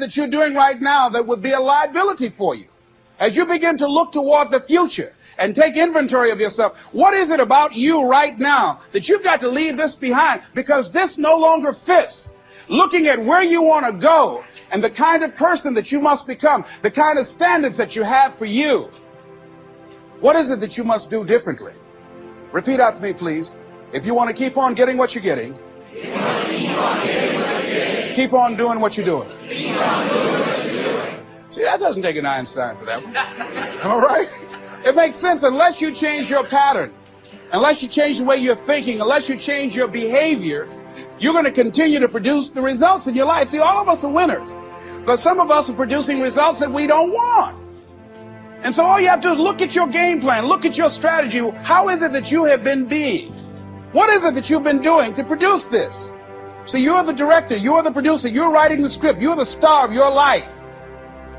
that you're doing right now that would be a liability for you? As you begin to look toward the future and take inventory of yourself, what is it about you right now that you've got to leave this behind because this no longer fits? Looking at where you want to go and the kind of person that you must become, the kind of standards that you have for you. What is it that you must do differently? Repeat out to me, please. If you want to keep on getting what you're getting, keep on doing what you're doing. See, that doesn't take an Einstein for that one. All right? It makes sense unless you change your pattern, unless you change the way you're thinking, unless you change your behavior, you're going to continue to produce the results in your life. See, all of us are winners, but some of us are producing results that we don't want. And so all you have to do is look at your game plan, look at your strategy. How is it that you have been being? What is it that you've been doing to produce this? So you're the director, you're the producer, you're writing the script, you're the star of your life.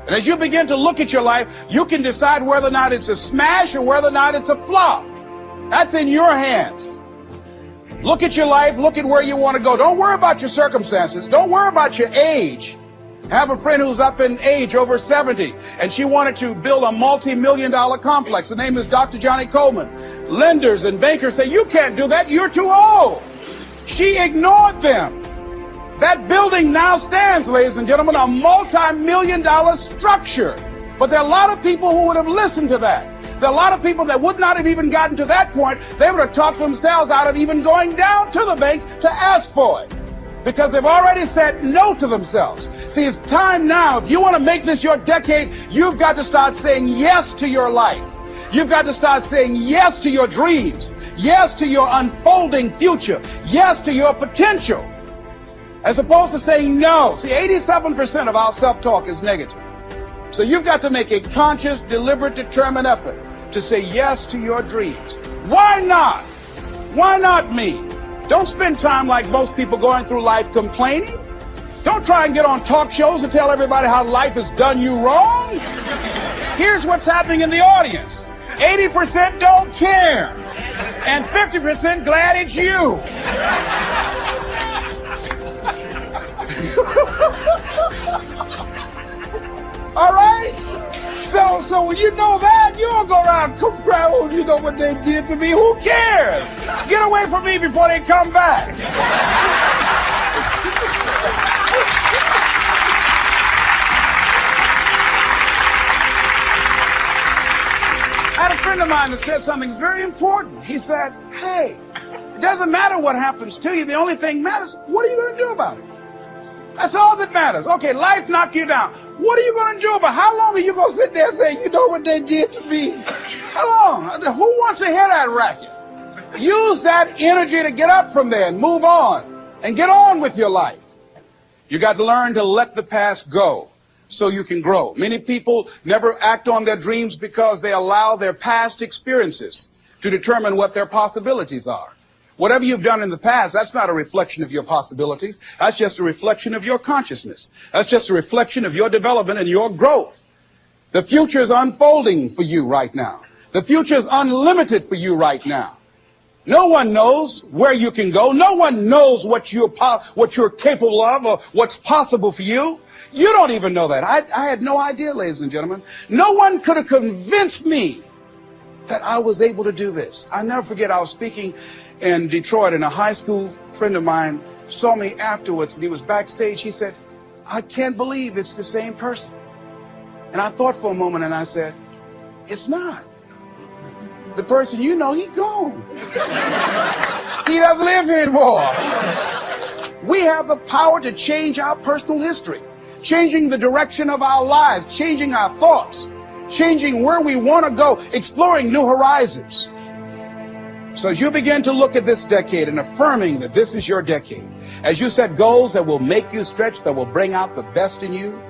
And as you begin to look at your life, you can decide whether or not it's a smash or whether or not it's a flop. That's in your hands. Look at your life, look at where you want to go. Don't worry about your circumstances. Don't worry about your age. I have a friend who's up in age, over 70, and she wanted to build a multi-million-dollar complex. The name is Dr. Johnny Coleman. Lenders and bankers say, you can't do that, you're too old. She ignored them. That building now stands, ladies and gentlemen, a multi-million-dollar structure. But there are a lot of people who would have listened to that. There are a lot of people that would not have even gotten to that point. They would have talked themselves out of even going down to the bank to ask for it, because they've already said no to themselves. See, it's time now. If you want to make this your decade, you've got to start saying yes to your life. You've got to start saying yes to your dreams, yes to your unfolding future, yes to your potential, as opposed to saying no. See, 87% of our self-talk is negative. So you've got to make a conscious, deliberate, determined effort to say yes to your dreams. Why not? Why not me? Don't spend time like most people going through life complaining. Don't try and get on talk shows and tell everybody how life has done you wrong. Here's what's happening in the audience. 80% don't care, and 50% glad it's you. All right? So when you know that, you don't go around crying, oh, you know what they did to me. Who cares? Get away from me before they come back. I had a friend of mine that said something that's very important. He said, hey, it doesn't matter what happens to you. The only thing matters, what are you going to do about it? That's all that matters. Okay, life knocked you down. What are you going to do about it? How long are you going to sit there and say, you know what they did to me? How long? Who wants to hear that racket? Use that energy to get up from there and move on and get on with your life. You got to learn to let the past go so you can grow. Many people never act on their dreams because they allow their past experiences to determine what their possibilities are. Whatever you've done in the past, that's not a reflection of your possibilities. That's just a reflection of your consciousness. That's just a reflection of your development and your growth. The future is unfolding for you right now. The future is unlimited for you right now. No one knows where you can go. No one knows what you're capable of or what's possible for you. You don't even know that. I had no idea, ladies and gentlemen. No one could have convinced me that I was able to do this. I'll never forget, I was speaking in Detroit, and a high school friend of mine saw me afterwards, and he was backstage. He said, I can't believe it's the same person. And I thought for a moment, and I said, it's not. The person you know, he's gone. He doesn't live here anymore. We have the power to change our personal history, changing the direction of our lives, changing our thoughts, changing where we want to go, exploring new horizons. So as you begin to look at this decade and affirming that this is your decade, as you set goals that will make you stretch, that will bring out the best in you,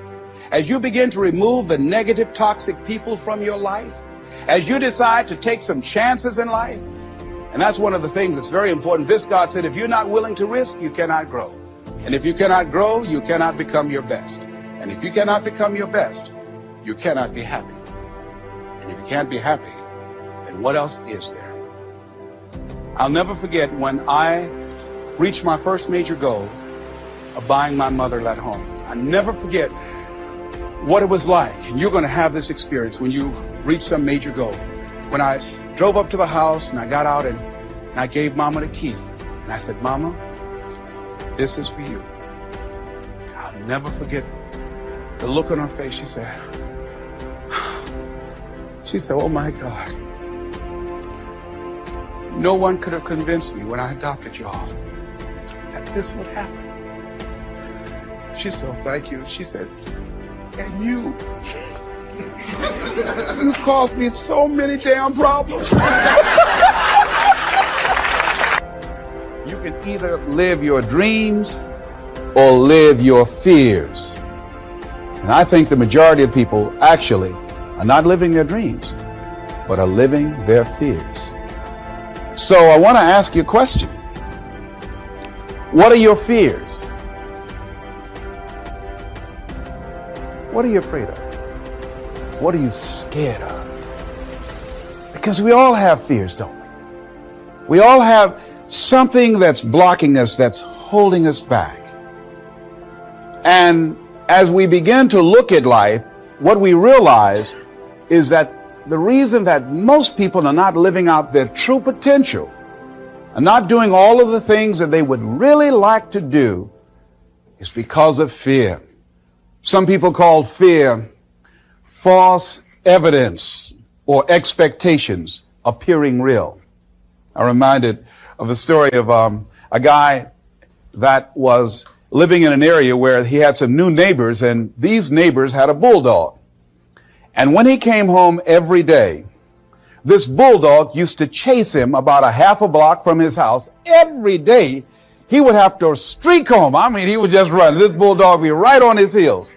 as you begin to remove the negative, toxic people from your life, as you decide to take some chances in life, and that's one of the things that's very important. This God said, if you're not willing to risk, you cannot grow. And if you cannot grow, you cannot become your best. And if you cannot become your best, you cannot be happy. And if you can't be happy, then what else is there? I'll never forget when I reached my first major goal of buying my mother that home. I'll never forget what it was like, and you're going to have this experience when you reach some major goal. When I drove up to the house and I got out and I gave Mama the key, and I said, Mama, this is for you. I'll never forget the look on her face. She said, oh my God, no one could have convinced me when I adopted y'all that this would happen. She said, oh, thank you. She said, and you caused me so many damn problems. You can either live your dreams or live your fears. And I think the majority of people actually are not living their dreams, but are living their fears. So I want to ask you a question. What are your fears? What are you afraid of? What are you scared of? Because we all have fears, don't we? We all have something that's blocking us, that's holding us back. And as we begin to look at life, what we realize is that the reason that most people are not living out their true potential, are not doing all of the things that they would really like to do, is because of fear. Some people call fear false evidence or expectations appearing real. I'm reminded of the story of a guy that was living in an area where he had some new neighbors, and these neighbors had a bulldog. And when he came home every day, this bulldog used to chase him about a half a block from his house. Every day, he would have to streak home. I mean, he would just run. This bulldog would be right on his heels.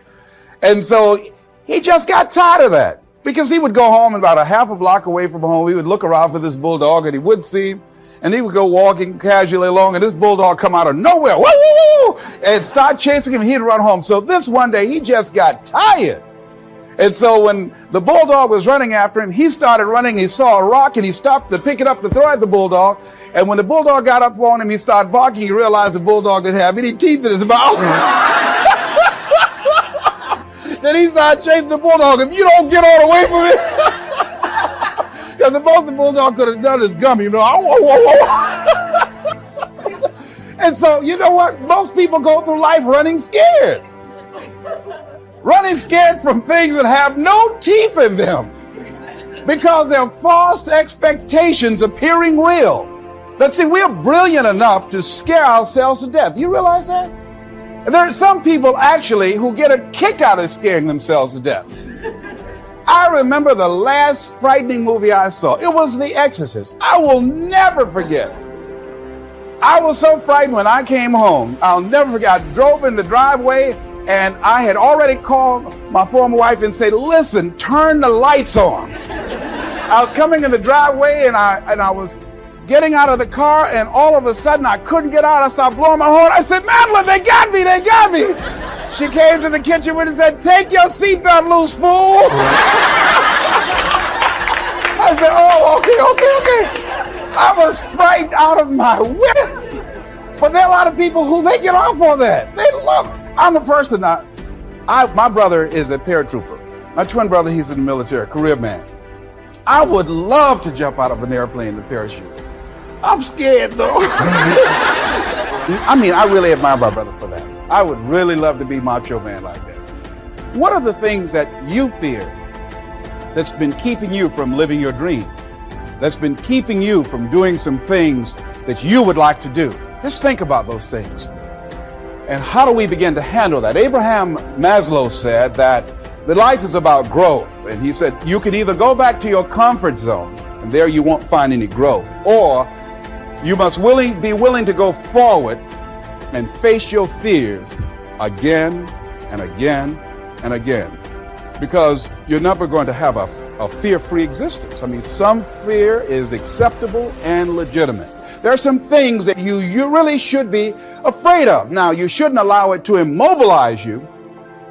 And so he just got tired of that, because he would go home about a half a block away from home. He would look around for this bulldog and he wouldn't see him. And he would go walking casually along, and this bulldog come out of nowhere, woo, woo, woo, and start chasing him. He'd run home. So this one day, he just got tired. And so when the bulldog was running after him, he started running. He saw a rock, and he stopped to pick it up to throw at the bulldog. And when the bulldog got up on him, he started barking. He realized the bulldog didn't have any teeth in his mouth. Then he started chasing the bulldog. If you don't get all away from it, because the most the bulldog could have done is gummy, you know. And so, you know what? Most people go through life running scared. Running scared from things that have no teeth in them, because they're false expectations appearing real. But see, we're brilliant enough to scare ourselves to death. Do you realize that? There are some people actually who get a kick out of scaring themselves to death. I remember the last frightening movie I saw. It was The Exorcist. I will never forget. I was so frightened when I came home. I'll never forget. I drove in the driveway, and I had already called my former wife and said, listen, turn the lights on. I was coming in the driveway, and I was getting out of the car, and all of a sudden I couldn't get out. I started blowing my horn. I said, Madeline, they got me, they got me. She came to the kitchen with and said, take your seatbelt loose, fool. I said, oh, okay. I was frightened out of my wits. But there are a lot of people who they get off on that. They love it. I'm a person, my brother is a paratrooper. My twin brother, he's in the military, career man. I would love to jump out of an airplane in a parachute. I'm scared, though. I mean, I really admire my brother for that. I would really love to be macho man like that. What are the things that you fear that's been keeping you from living your dream? That's been keeping you from doing some things that you would like to do? Just think about those things. And how do we begin to handle that? Abraham Maslow said that the life is about growth. And he said, you can either go back to your comfort zone, and there you won't find any growth, or you must be willing to go forward and face your fears again and again and again, because you're never going to have a fear-free existence. I mean, some fear is acceptable and legitimate. There are some things that you really should be afraid of. Now, you shouldn't allow it to immobilize you.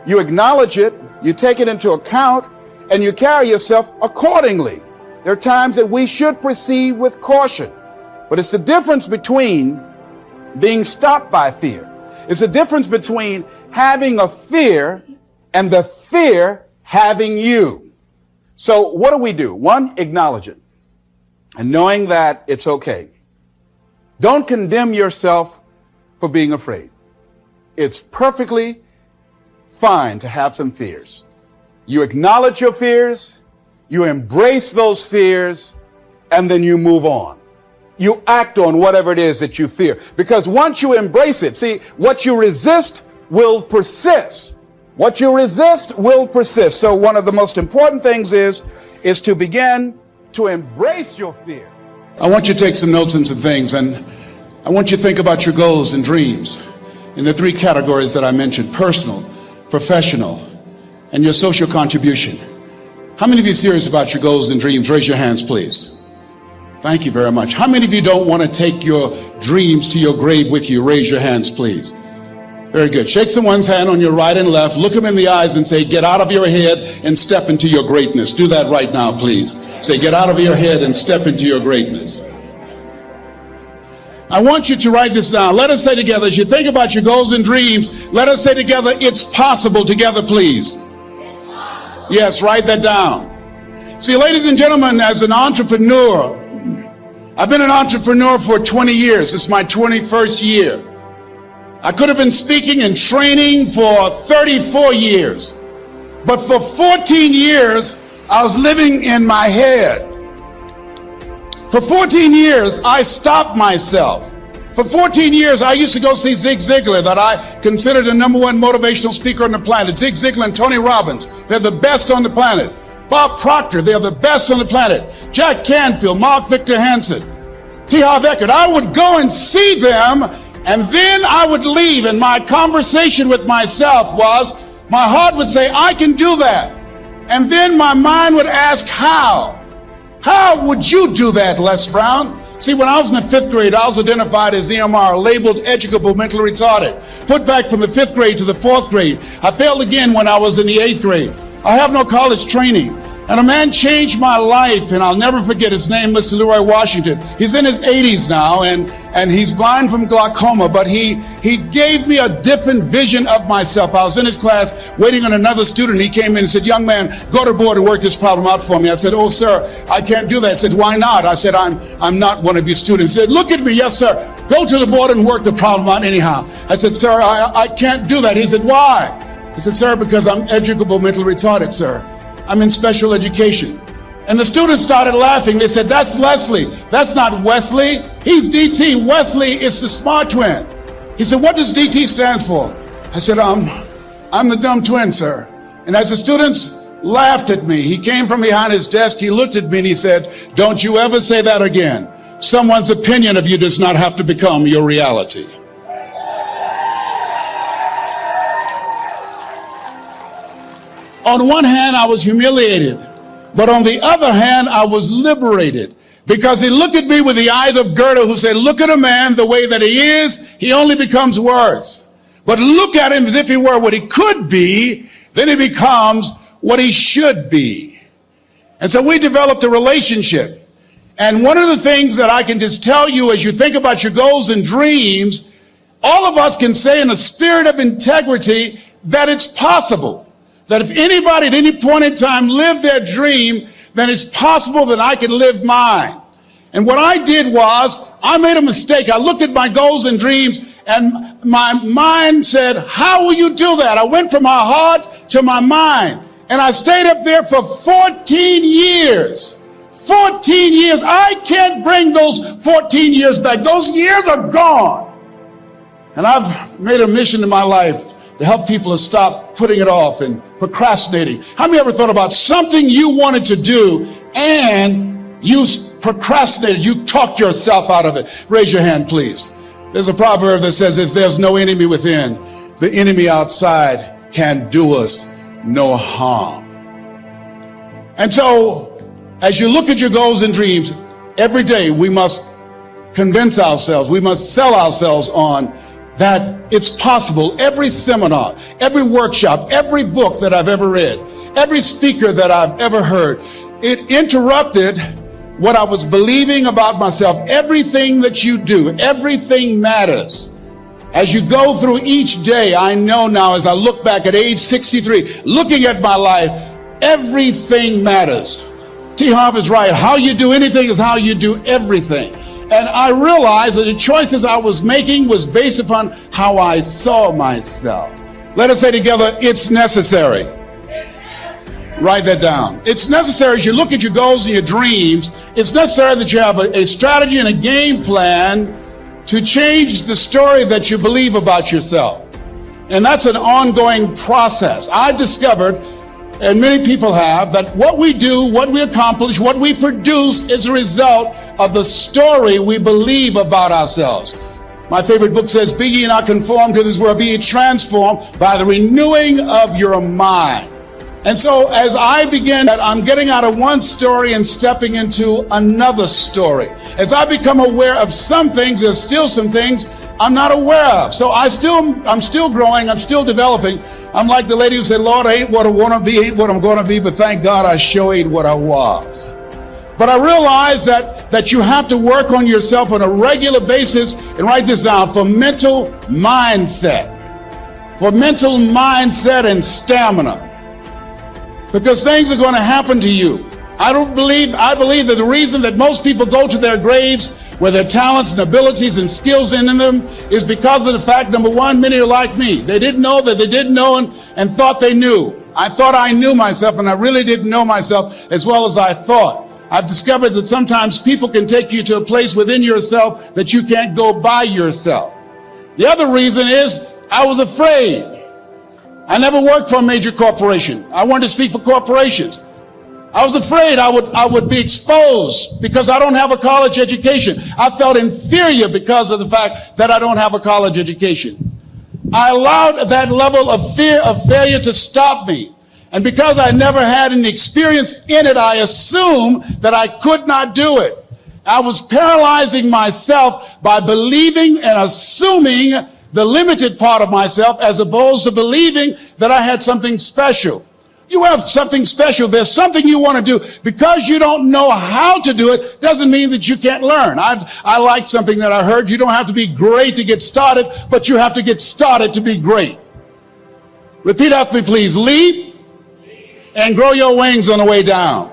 You acknowledge it, you take it into account, and you carry yourself accordingly. There are times that we should proceed with caution, but it's the difference between being stopped by fear. It's the difference between having a fear and the fear having you. So what do? One, acknowledge it. And knowing that it's okay. Don't condemn yourself for being afraid. It's perfectly fine to have some fears. You acknowledge your fears, you embrace those fears, and then you move on. You act on whatever it is that you fear. Because once you embrace it, see, what you resist will persist. What you resist will persist. So one of the most important things is to begin to embrace your fear. I want you to take some notes and some things, and I want you to think about your goals and dreams in the three categories that I mentioned: personal, professional, and your social contribution. How many of you are serious about your goals and dreams? Raise your hands, please. Thank you very much. How many of you don't want to take your dreams to your grave with you? Raise your hands, please. Very good. Shake someone's hand on your right and left. Look them in the eyes and say, get out of your head and step into your greatness. Do that right now, please. Say, get out of your head and step into your greatness. I want you to write this down. Let us say together, as you think about your goals and dreams, let us say together, it's possible together, please. Yes, write that down. See, ladies and gentlemen, as an entrepreneur, I've been an entrepreneur for 20 years. It's my 21st year. I could have been speaking and training for 34 years. But for 14 years, I was living in my head. For 14 years, I stopped myself. For 14 years, I used to go see Zig Ziglar, that I considered the #1 motivational speaker on the planet. Zig Ziglar and Tony Robbins, they're the best on the planet. Bob Proctor, they're the best on the planet. Jack Canfield, Mark Victor Hansen, T. Harv Eker. I would go and see them, and then I would leave, and my conversation with myself was, my heart would say, I can do that. And then my mind would ask, how? How would you do that, Les Brown? See, when I was in the 5th grade, I was identified as EMR, labeled educable mentally retarded. Put back from the 5th grade to the 4th grade. I failed again when I was in the 8th grade. I have no college training. And a man changed my life, and I'll never forget his name, Mr. Leroy Washington. He's in his 80s now, and he's blind from glaucoma, but he gave me a different vision of myself. I was in his class waiting on another student. He came in and said, young man, go to the board and work this problem out for me. I said, oh, sir, I can't do that. I said, why not? I said, I'm not one of your students. He said, look at me. Yes, sir. Go to the board and work the problem out anyhow. I said, sir, I can't do that. He said, why? I said, sir, because I'm educable mentally retarded, sir. I'm in special education. And the students started laughing. They said, that's Leslie. That's not Wesley. He's DT. Wesley is the smart twin. He said, what does DT stand for? I said, I'm the dumb twin, sir. And as the students laughed at me, he came from behind his desk. He looked at me and he said, don't you ever say that again. Someone's opinion of you does not have to become your reality. On one hand, I was humiliated, but on the other hand, I was liberated, because he looked at me with the eyes of Goethe, who said, look at a man the way that he is, he only becomes worse. But look at him as if he were what he could be, then he becomes what he should be. And so we developed a relationship. And one of the things that I can just tell you as you think about your goals and dreams, all of us can say in a spirit of integrity that it's possible. That if anybody at any point in time lived their dream, then it's possible that I can live mine. And what I did was, I made a mistake. I looked at my goals and dreams, and my mind said, how will you do that? I went from my heart to my mind, and I stayed up there for 14 years. 14 years. I can't bring those 14 years back. Those years are gone. And I've made a mission in my life to help people to stop putting it off and procrastinating. How many ever thought about something you wanted to do and you procrastinated, you talked yourself out of it? Raise your hand, please. There's a proverb that says, if there's no enemy within, the enemy outside can do us no harm. And so, as you look at your goals and dreams, every day we must convince ourselves, we must sell ourselves on that it's possible. Every seminar, every workshop, every book that I've ever read, every speaker that I've ever heard, it interrupted what I was believing about myself. Everything that you do, everything matters. As you go through each day, I know now as I look back at age 63, looking at my life, everything matters. T. Harv is right. How you do anything is how you do everything. And I realized that the choices I was making was based upon how I saw myself. Let us say together, it's necessary. Write that down. It's necessary as you look at your goals and your dreams, it's necessary that you have a strategy and a game plan to change the story that you believe about yourself. And that's an ongoing process. I discovered, and many people have, that what we do, what we accomplish, what we produce is a result of the story we believe about ourselves. My favorite book says, "Be ye not conformed to this world, be ye transformed by the renewing of your mind." And so as I begin that, I'm getting out of one story and stepping into another story. As I become aware of some things, there's still some things I'm not aware of. So I'm still growing, I'm still developing. I'm like the lady who said, "Lord, I ain't what I want to be, ain't what I'm going to be, but thank God I sure ain't what I was." But I realize that you have to work on yourself on a regular basis, and write this down, for mental mindset. For mental mindset and stamina. Because things are going to happen to you. I believe that the reason that most people go to their graves with their talents and abilities and skills in them is because of the fact, number one, many are like me. They didn't know that they didn't know and thought they knew. I thought I knew myself, and I really didn't know myself as well as I thought. I've discovered that sometimes people can take you to a place within yourself that you can't go by yourself. The other reason is I was afraid. I never worked for a major corporation. I wanted to speak for corporations. I was afraid I would be exposed because I don't have a college education. I felt inferior because of the fact that I don't have a college education. I allowed that level of fear of failure to stop me. And because I never had any experience in it, I assumed that I could not do it. I was paralyzing myself by believing and assuming the limited part of myself as opposed to believing that I had something special. You have something special. There's something you want to do. Because you don't know how to do it doesn't mean that you can't learn. I like something that I heard. You don't have to be great to get started, but you have to get started to be great. Repeat after me, please. Leap and grow your wings on the way down.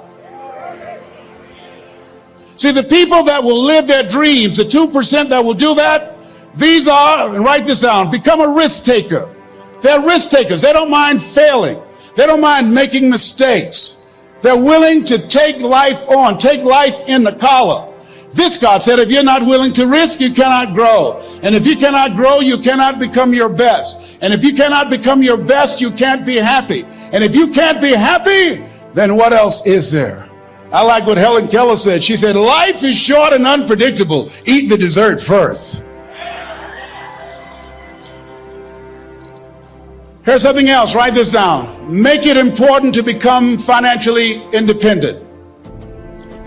See, the people that will live their dreams, the 2% that will do that, these are, and write this down, become a risk taker. They're risk takers. They don't mind failing. They don't mind making mistakes. They're willing to take life on, take life in the collar. This, God said, if you're not willing to risk, you cannot grow. And if you cannot grow, you cannot become your best. And if you cannot become your best, you can't be happy. And if you can't be happy, then what else is there? I like what Helen Keller said. She said, life is short and unpredictable. Eat the dessert first. Here's something else. Write this down. Make it important to become financially independent.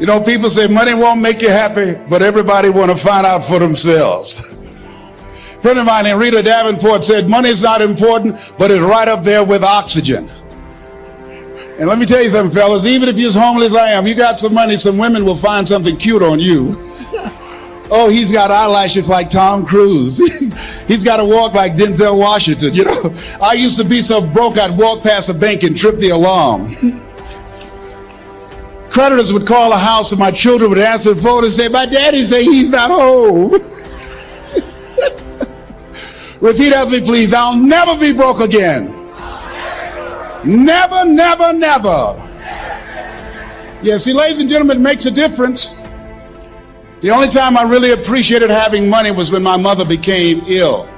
You know, people say money won't make you happy, but everybody want to find out for themselves. A friend of mine, Rita Davenport, said money is not important, but it's right up there with oxygen. And let me tell you something, fellas, even if you're as homeless as I am, you got some money, some women will find something cute on you. Oh, he's got eyelashes like Tom Cruise. He's got to walk like Denzel Washington. You know, I used to be so broke I'd walk past a bank and trip the alarm. Creditors would call the house and my children would answer the phone and say, my daddy say he's not home. Repeat after me, please. I'll never be broke again. Never, never, never. Yeah, see, ladies and gentlemen, it makes a difference. The only time I really appreciated having money was when my mother became ill.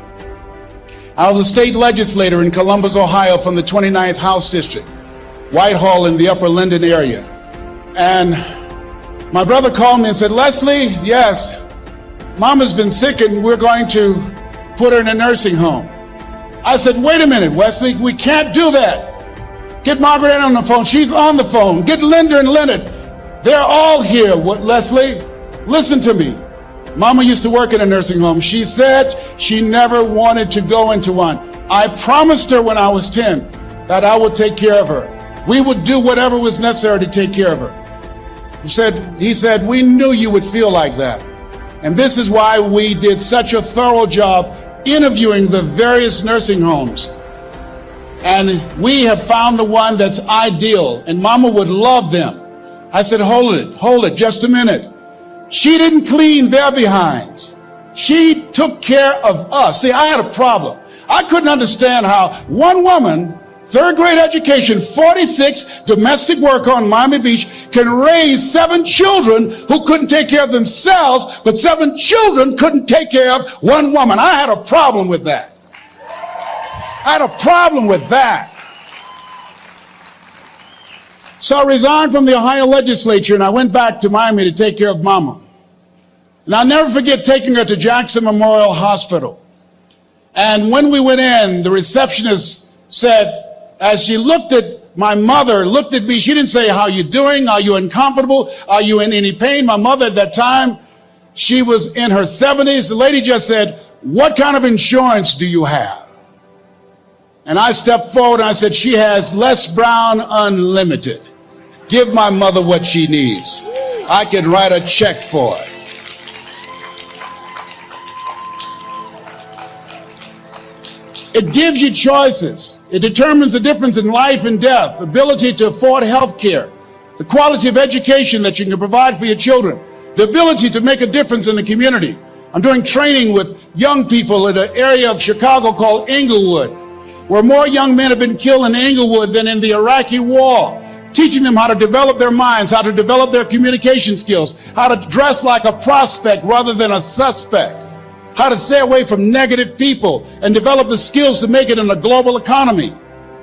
I was a state legislator in Columbus, Ohio from the 29th House District, Whitehall in the Upper Linden area. And my brother called me and said, Leslie, yes, Mama's been sick and we're going to put her in a nursing home. I said, wait a minute, Wesley, we can't do that. Get Margaret Ann on the phone. She's on the phone. Get Linda and Leonard. They're all here. What, Leslie? Listen to me. Mama used to work in a nursing home. She said she never wanted to go into one. I promised her when I was 10 that I would take care of her. We would do whatever was necessary to take care of her. He said, we knew you would feel like that. And this is why we did such a thorough job interviewing the various nursing homes. And we have found the one that's ideal, and Mama would love them. I said, hold it, just a minute. She didn't clean their behinds. She took care of us. See, I had a problem. I couldn't understand how one woman, third grade education, 46, domestic worker on Miami Beach, can raise 7 children who couldn't take care of themselves, but 7 children couldn't take care of one woman. I had a problem with that. I had a problem with that. So I resigned from the Ohio legislature and I went back to Miami to take care of Mama. And I'll never forget taking her to Jackson Memorial Hospital. And when we went in, the receptionist said, as she looked at my mother, looked at me, she didn't say, how you doing? Are you uncomfortable? Are you in any pain? My mother at that time, she was in her 70s. The lady just said, what kind of insurance do you have? And I stepped forward and I said, she has Les Brown Unlimited. Give my mother what she needs. I can write a check for it. It gives you choices. It determines the difference in life and death, ability to afford health care, the quality of education that you can provide for your children, the ability to make a difference in the community. I'm doing training with young people in an area of Chicago called Inglewood, where more young men have been killed in Inglewood than in the Iraqi war, teaching them how to develop their minds, how to develop their communication skills, how to dress like a prospect rather than a suspect, how to stay away from negative people and develop the skills to make it in a global economy.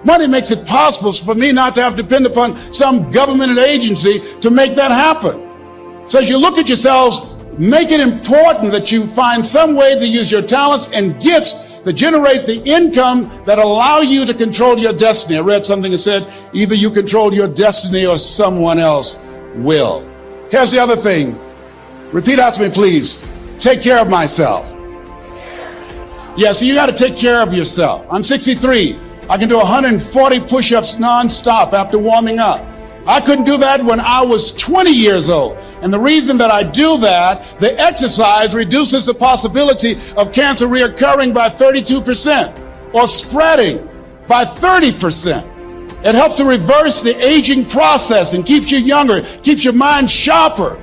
Money makes it possible for me not to have to depend upon some government agency to make that happen. So as you look at yourselves, make it important that you find some way to use your talents and gifts that generate the income that allow you to control your destiny. I read something that said, either you control your destiny or someone else will. Here's the other thing. Repeat out to me, please. Take care of myself. Yeah, so you got to take care of yourself. I'm 63. I can do 140 push-ups nonstop after warming up. I couldn't do that when I was 20 years old. And the reason that I do that, the exercise reduces the possibility of cancer reoccurring by 32% or spreading by 30%. It helps to reverse the aging process and keeps you younger, keeps your mind sharper,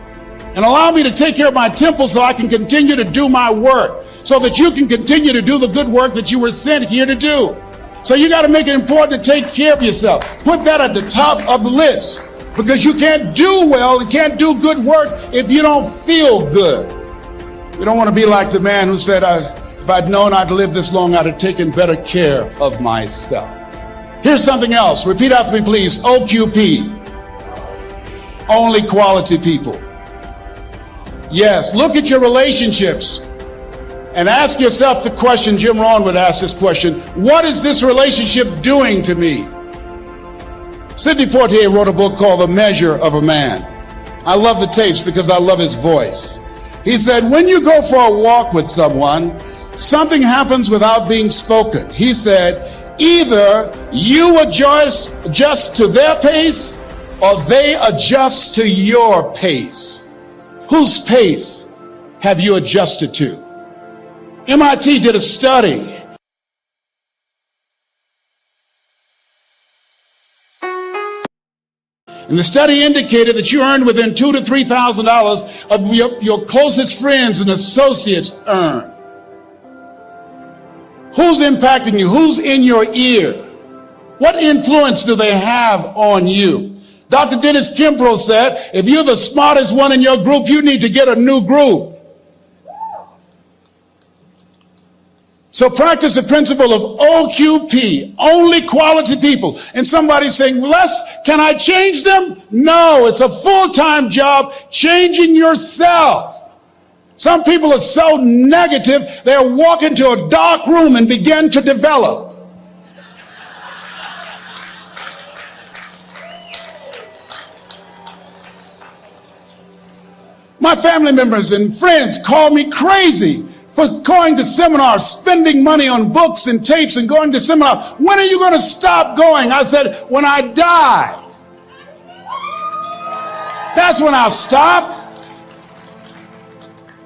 and allow me to take care of my temple so I can continue to do my work, so that you can continue to do the good work that you were sent here to do. So you got to make it important to take care of yourself. Put that at the top of the list, because you can't do well and can't do good work if you don't feel good. We don't want to be like the man who said, if I'd known I'd live this long, I'd have taken better care of myself. Here's something else. Repeat after me, please. OQP. Only quality people. Yes, look at your relationships and ask yourself the question, Jim Rohn would ask this question, what is this relationship doing to me? Sidney Poitier wrote a book called The Measure of a Man. I love the tapes because I love his voice. He said, when you go for a walk with someone, something happens without being spoken. He said, either you adjust to their pace or they adjust to your pace. Whose pace have you adjusted to? MIT did a study. And the study indicated that you earned within $2,000 to $3,000 of your closest friends and associates earn. Who's impacting you? Who's in your ear? What influence do they have on you? Dr. Dennis Kimbrough said, if you're the smartest one in your group, you need to get a new group. So practice the principle of OQP, only quality people. And somebody's saying, Les, can I change them? No, it's a full-time job changing yourself. Some people are so negative, they'll walk into a dark room and begin to develop. My family members and friends call me crazy for going to seminars, spending money on books and tapes and going to seminars. When are you going to stop going? I said, when I die. That's when I'll stop.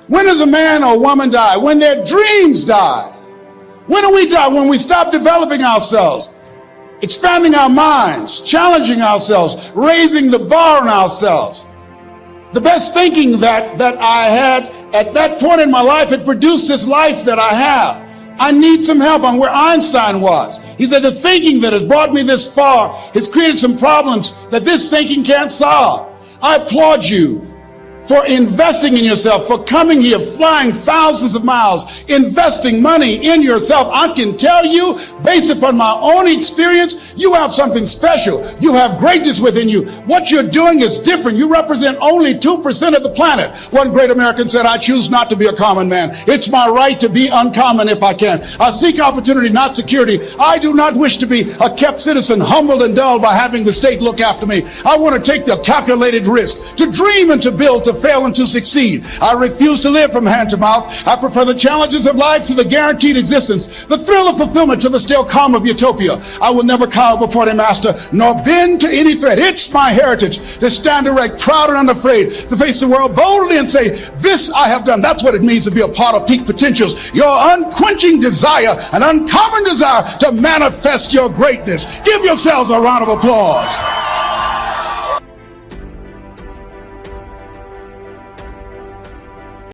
When does a man or woman die? When their dreams die. When do we die? When we stop developing ourselves, expanding our minds, challenging ourselves, raising the bar on ourselves. The best thinking that I had at that point in my life had produced this life that I have. I need some help. I'm where Einstein was. He said the thinking that has brought me this far has created some problems that this thinking can't solve. I applaud you for investing in yourself, for coming here, flying thousands of miles, investing money in yourself. I can tell you, based upon my own experience, you have something special. You have greatness within you. What you're doing is different. You represent only 2% of the planet. One great American said, I choose not to be a common man. It's my right to be uncommon if I can. I seek opportunity, not security. I do not wish to be a kept citizen, humbled and dulled by having the state look after me. I want to take the calculated risk, to dream and to build, to fail and to succeed. I refuse to live from hand to mouth. I prefer the challenges of life to the guaranteed existence, the thrill of fulfillment to the still calm of utopia. I will never cower before the master, nor bend to any threat. It's my heritage to stand erect, proud and unafraid, to face the world boldly and say, this I have done. That's what it means to be a part of peak potentials. Your unquenching desire, an uncommon desire to manifest your greatness. Give yourselves a round of applause.